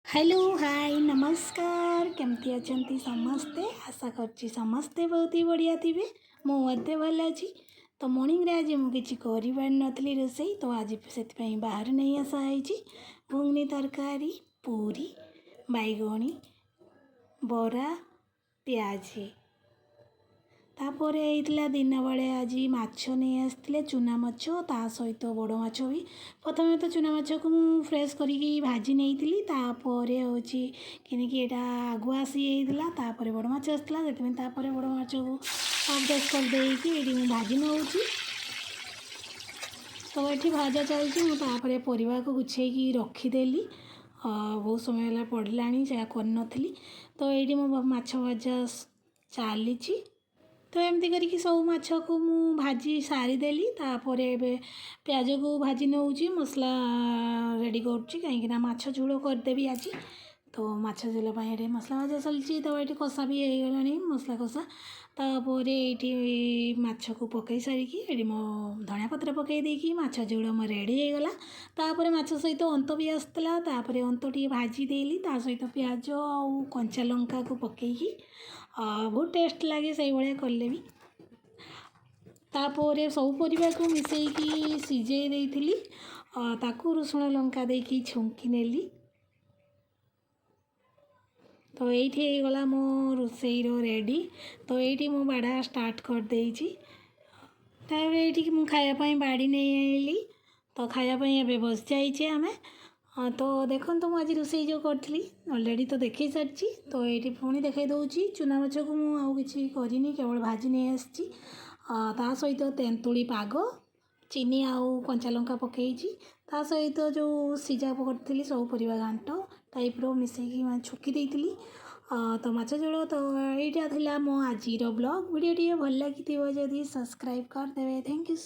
Hello hi नमस्कार केमती अच्छा समस्ते आशा करছি ସମସ୍ତେ बहुत ही बढ़िया थे मुझे भल अच्छी तो मॉर्निंग रे आज मुझे कर रोसई तो आज से बाहर नहीं आसाई घुगनी तरकारी पूरी बैगणी बरा पियाजी तापर होता दिन बेले आज माछ नहीं आसते चूना माछ ता सहित बड़ माछ भी प्रथम तो चूना माछ को मुझे फ्रेश करी भाजी नहीं तापर हूँ कि आगुआ सी तापर बड़ माछ आसला से बड़ माछ को अपडेट करदेकी ये भाजी नौ तो ये भाजा चलती मुझे परिवा को गुछेकी रखीदेली बहुत समय है पड़ला कर तो ये मो माछ भजा चली तो एमती करके सब माछ को मु भाजी सारीदेली तापर ए प्याज को भाजी नौ मसला रेडी कहीं माछ झोल करदेवी आज तो माछ झोल मसला भाजा चलती तो ये कषा भी हो गला मसला कषा तापर ये माछ को पकई सारिकी ये मो धनिया पत्र पकई देकी माछ झोल मो रेडी हो गला तापर माछ सहित अंत भी आसला तापर अंत टी भाजी देली ता सहित प्याज आउ कंचा लंका को पकईकी बहुत टेस्ट लगे से भाया कले भी तापर सब परिवा को मिसेकी सीझे देती ताकू रसुण लंका देकी छुंकी नेली तो ये गला मो रोसई रेडी तो ये मो बाड़ा स्टार्ट कर देती ये मुझे खायापाई बाड़ी नहीं आइली तो खायापाई एवं बस जाइए आम तो देखो मुझे रोसई जो करी अलरेडी तो देखे सारी तो ये पुणी देखा दूसरी चूना माछ को मुझे करनी केवल भाजी नहीं आसी सहित तेंतुली पाग चीनी आउ कंचा लंका पकई सहित जो सीझा करी सब परिवा घांट टाइप मिसेकी छुकी देती तो माछ झोल तो यहाँ था मो आज ब्लॉग वीडियो भल लगी जदि सब्सक्राइब करदे थैंक यू।